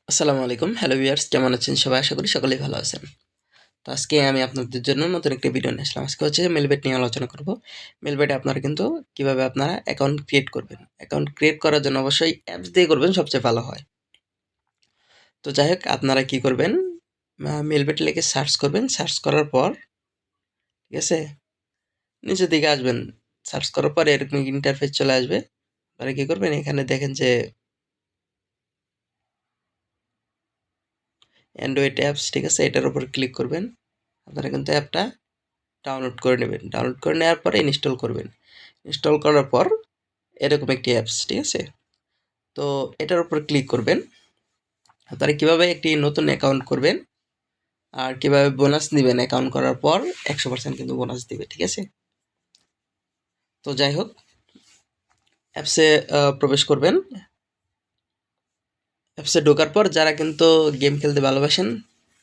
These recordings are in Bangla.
আসসালামু আলাইকুম। হ্যালো ভিউয়ার্স, কেমন আছেন সবাই? আশা করি সকলেই ভালো আছেন। তো আজকে আমি আপনাদের জন্য নতুন একটি ভিডিও নিয়ে আসলাম। আজকে হচ্ছে মেলবেট নিয়ে আলোচনা করব। মেলবেটে আপনারা কিন্তু কিভাবে আপনারা অ্যাকাউন্ট ক্রিয়েট করবেন। অ্যাকাউন্ট ক্রিয়েট করার জন্য অবশ্যই অ্যাপস দিয়ে করবেন, সবচেয়ে ভালো হয়। তো যাই হোক, আপনারা কি করবেন? মেলবেট লিখে সার্চ করবেন। সার্চ করার পর, ঠিক আছে? নিচের দিকে আসবেন। সার্চ করার পর এরকম ইন্টারফেস চলে আসবে। আপনারা কি করবেন? এখানে দেখেন যে অ্যান্ড্রয়েড অ্যাপস, ঠিক আছে? এটার উপর ক্লিক করবেন। আপনারা কিন্তু অ্যাপটা ডাউনলোড করে নেবেন। ডাউনলোড করে নেওয়ার পরে ইনস্টল করবেন। ইনস্টল করার পর এরকম একটি অ্যাপস, ঠিক আছে? তো এটার উপর ক্লিক করবেন। আপনারা কীভাবে একটি নতুন অ্যাকাউন্ট করবেন আর কীভাবে বোনাস নেবেন, অ্যাকাউন্ট করার পর 100% কিন্তু বোনাস দিবে, ঠিক আছে? তো যাই হোক, অ্যাপসে প্রবেশ করবেন। অ্যাপসে ঢোকার পর যারা কিন্তু গেম খেলতে ভালোবাসেন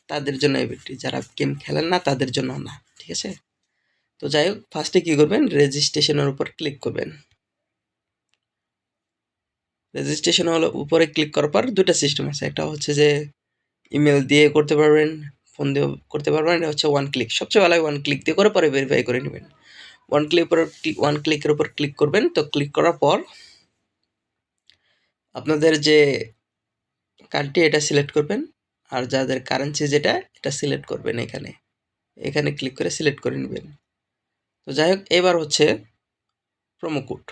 তাদের জন্য এই ভিডিওটি, যারা গেম খেলেন না তাদের জন্য না, ঠিক আছে? তো যাই হোক, ফার্স্টে কী করবেন? রেজিস্ট্রেশনের উপর ক্লিক করবেন। রেজিস্ট্রেশন হলো উপরে ক্লিক করার পর দুটো সিস্টেম আছে। একটা হচ্ছে যে ইমেল দিয়ে করতে পারবেন, ফোন দিয়েও করতে পারবেন। এটা হচ্ছে ওয়ান ক্লিক, সবচেয়ে ভালো হয় ওয়ান ক্লিক দিয়ে করে পরে ভেরিফাই করে নেবেন। ওয়ান ক্লিকের উপর ক্লিক করবেন। তো ক্লিক করার পর আপনাদের যে কান্ট্রি এটা সিলেক্ট করবেন, আর যাদের কারেন্সি যেটা এটা সিলেক্ট করবেন। এখানে এখানে ক্লিক করে সিলেক্ট করে নেবেন। তো যাই হোক, এবার হচ্ছে প্রোমো কোড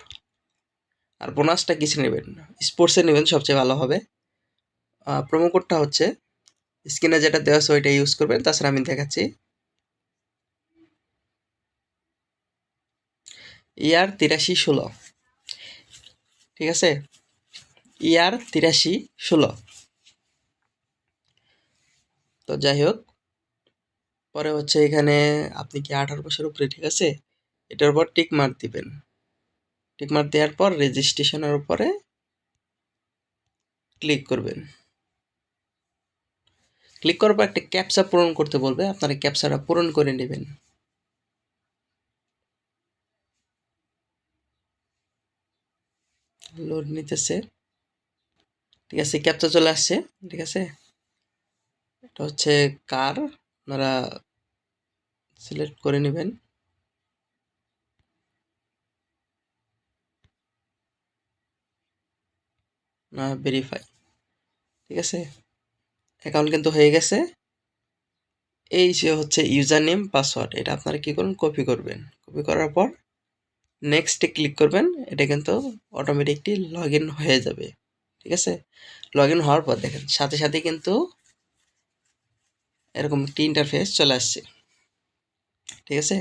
আর বোনাসটা কিসে নেবেন? স্পোর্টসে নেবেন, সবচেয়ে ভালো হবে। প্রোমো কোডটা হচ্ছে স্ক্রিনে যেটা দেওয়া আছে ওইটা ইউজ করবেন। তাছাড়া আমি দেখাচ্ছি। ইয়ার 8316, ঠিক আছে? ইয়ার 8316। তো যাই হোক, পরে হচ্ছে এখানে আপনি কি 18 বছর উপরে, ঠিক আছে? এটার উপর টিক মার্ক দিবেন। টিক মার্ক দেওয়ার পর রেজিস্ট্রেশনের উপরে ক্লিক করবেন। ক্লিক করার পর একটা ক্যাপচা পূরণ করতে বলবে, আপনারা ক্যাপচাটা পূরণ করে নেবেন। লোড নিতেছে, ঠিক আছে? ক্যাপচা চলে আসছে, ঠিক আছে? এটা হচ্ছে কার, আপনারা সিলেক্ট করে নেবেন। না, ভেরিফাই, ঠিক আছে? অ্যাকাউন্ট কিন্তু হয়ে গেছে। এই যে হচ্ছে ইউজার নেম পাসওয়ার্ড, এটা আপনারা কি করুন? কপি করবেন। কপি করার পর নেক্সটে ক্লিক করবেন। এটা কিন্তু অটোমেটিকলি লগ ইন হয়ে যাবে, ঠিক আছে? লগ ইন হওয়ার পর দেখেন সাথে সাথে কিন্তু এরকম একটি ইন্টারফেস চলে আসছে, ঠিক আছে?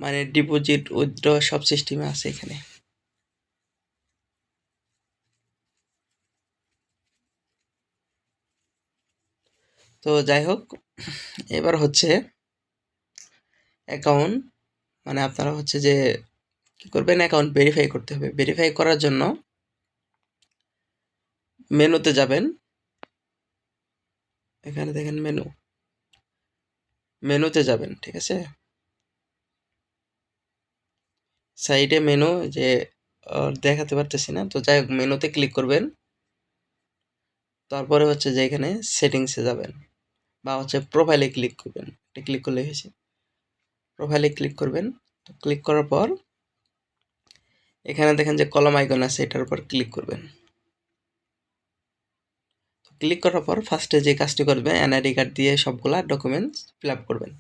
মানে ডিপোজিট, উইথড্র সব সিস্টেমে আছে এখানে। তো যাই হোক, এবার হচ্ছে অ্যাকাউন্ট, মানে আপনারা হচ্ছে যে কী করবেন? অ্যাকাউন্ট ভেরিফাই করতে হবে। ভেরিফাই করার জন্য মেনুতে যাবেন। এখানে দেখেন মেনুতে যাবেন, ঠিক আছে? সাইডে মেনু যে দেখাতে পারতেছি না। তো যাই হোক, মেনুতে ক্লিক করবেন। তারপরে হচ্ছে যে এখানে সেটিংসে যাবেন বা হচ্ছে প্রোফাইলে ক্লিক করবেন। এটা ক্লিক করলেই হয়েছে। প্রোফাইলে ক্লিক করবেন। তো ক্লিক করার পর এখানে দেখেন যে কলম আইকন আছে, এটার উপর ক্লিক করবেন। ক্লিক করার পর ফার্স্টে যে কাজটি করবেন, এনআইডি কার্ড দিয়ে সবগুলা ডকুমেন্টস ফিল আপ করবেন।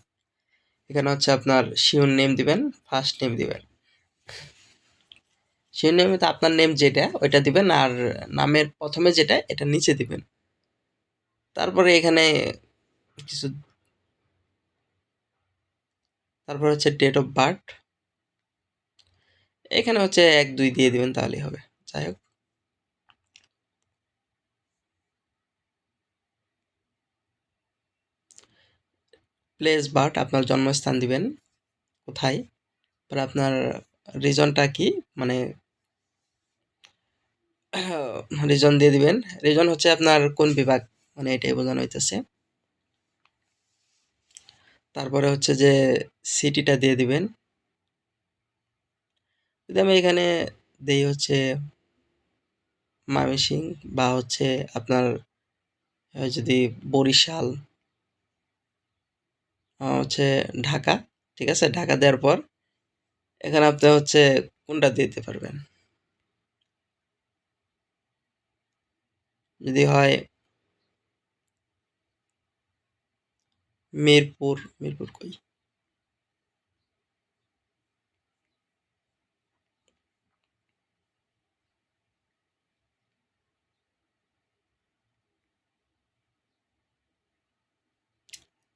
এখানে হচ্ছে আপনার শিওর নেম দিবেন, ফার্স্ট নেম দিবেন। শিওর নেমে তো আপনার নেম যেটা ওইটা দিবেন, আর নামের প্রথমে যেটা এটা নিচে দিবেন। তারপরে এখানে কিছু, তারপর হচ্ছে ডেট অফ বার্থ, এখানে হচ্ছে 1 2 দিয়ে দিবেন, তাহলেই হবে। যাই হোক, প্লেস বার্থ, আপনার জন্মস্থান দিবেন কোথায়, তারপর আপনার রিজনটা কি, মানে রিজন দিয়ে দিবেন। রিজন হচ্ছে আপনার কোন বিভাগ, মানে এটাই বোঝানো হইতেছে। তারপরে হচ্ছে যে সিটিটা দিয়ে দিবেন। যদি আমি এখানে দেই হচ্ছে ময়মনসিংহ বা হচ্ছে আপনার যদি বরিশাল হচ্ছে ঢাকা, ঠিক আছে? ঢাকা দেওয়ার পর এখানে আপনি হচ্ছে কোনটা দিতে পারবেন? যদি হয় মিরপুর কই?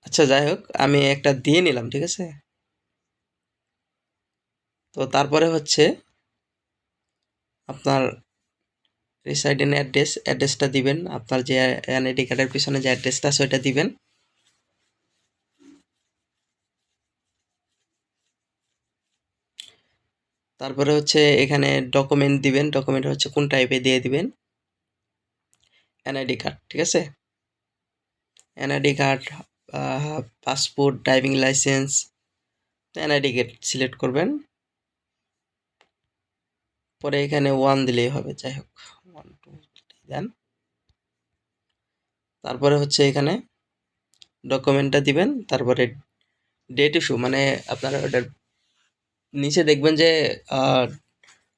আচ্ছা যাই হোক, আমি একটা দিয়ে নিলাম, ঠিক আছে? তো তারপরে হচ্ছে আপনার রিসাইডিং অ্যাড্রেসটা দিবেন। আপনার যে এনআইডি কার্ডের পিছনে যে অ্যাড্রেসটা আছে ওইটা দিবেন। তারপরে হচ্ছে এখানে ডকুমেন্ট দিবেন। ডকুমেন্ট হচ্ছে কোন টাইপের দিয়ে দিবেন। এনআইডি কার্ড, ঠিক আছে? NID card, passport, driving licence. NID card select করবেন। পরে এখানে 1 দিলেই হবে। যাই হোক 1 2 3 দেন। তারপরে হচ্ছে এখানে ডকুমেন্টটা দিবেন। তারপরে ডেট ইস্যু মানে আপনারা ওটার নিচে দেখবেন যে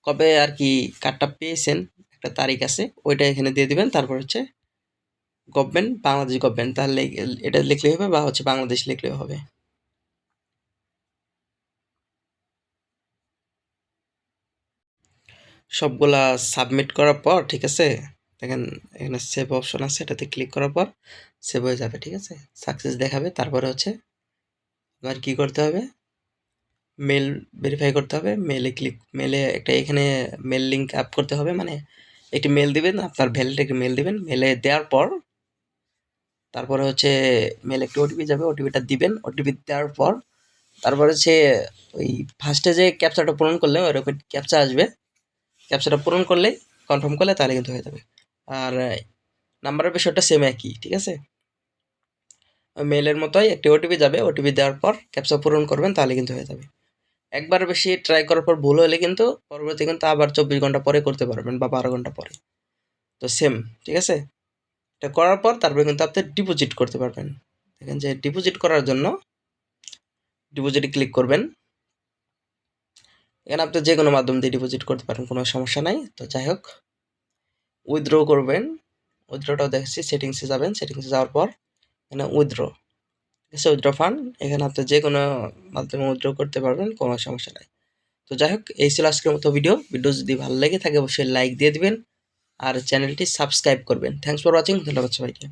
কবে আর কি কার্ডটা পেয়েছেন একটা তারিখ আছে, ওইটা এখানে দিয়ে দিবেন। তারপর হচ্ছে গভর্নমেন্ট, বাংলাদেশ গভর্নমেন্ট, তাহলে এটা লিখলেই হবে বা হচ্ছে বাংলাদেশ লিখলেও হবে। সবগুলা সাবমিট করার পর, ঠিক আছে, দেখেন এখানে সেভ অপশন আছে, এটাতে ক্লিক করার পর সেভ হয়ে যাবে, ঠিক আছে? সাকসেস দেখাবে। তারপরে হচ্ছে এবার কি করতে হবে, মেল ভেরিফাই করতে হবে। মেলে একটা এখানে মেল লিঙ্ক আপ করতে হবে, মানে একটি মেল দিবেন, আপনার ভ্যালিড একটি মেল দিবেন। মেলে দেওয়ার পর তারপরে হচ্ছে মেলে একটি ওটিপি যাবে, ওটিপিটা দিবেন। ওটিপি দেওয়ার পর তারপর হচ্ছে ওই ফার্স্টে যে ক্যাপচাটা পূরণ করলে ওইরকম ক্যাপচা আসবে। ক্যাপচাটা পূরণ করলে কনফার্ম করলে তাহলে কিন্তু হয়ে যাবে। আর নাম্বারের বিষয়টা সেম একই, ঠিক আছে? ওই মেলের মতোই একটি ওটিপি যাবে, ওটিপি দেওয়ার পর ক্যাপচা পূরণ করবেন, তাহলে কিন্তু হয়ে যাবে। একবার বেশি ট্রাই করার পর ভুল হলে কিন্তু পরবর্তী কিন্তু আবার 24 ঘন্টা পরে করতে পারবেন বা 12 ঘন্টা পরে। তো সেম, ঠিক আছে? এটা করার পর তারপরে কিন্তু আপনি ডিপোজিট করতে পারবেন। দেখেন যে ডিপোজিট করার জন্য ডিপোজিটে ক্লিক করবেন। এখানে আপনি যে কোনো মাধ্যম দিয়ে ডিপোজিট করতে পারেন, কোনো সমস্যা নাই। তো যাই হোক, উইথড্র করবেন। উইথড্রটাও দেখছি, সেটিংসে যাবেন। সেটিংসে যাওয়ার পর এখানে উইথড্র, ঠিক আছে? উইথড্র ফান্ড, এখানে আপনি যে কোনো মাধ্যমে উইথড্র করতে পারবেন, কোনো সমস্যা নাই। তো যাই হোক, এই ছিল আজকের মতো ভিডিও। ভিডিও যদি ভালো লেগে থাকে অবশ্যই লাইক দিয়ে দিবেন আর চ্যানেলটি সাবস্ক্রাইব করবেন। Thanks for watching. ধন্যবাদ সবাইকে।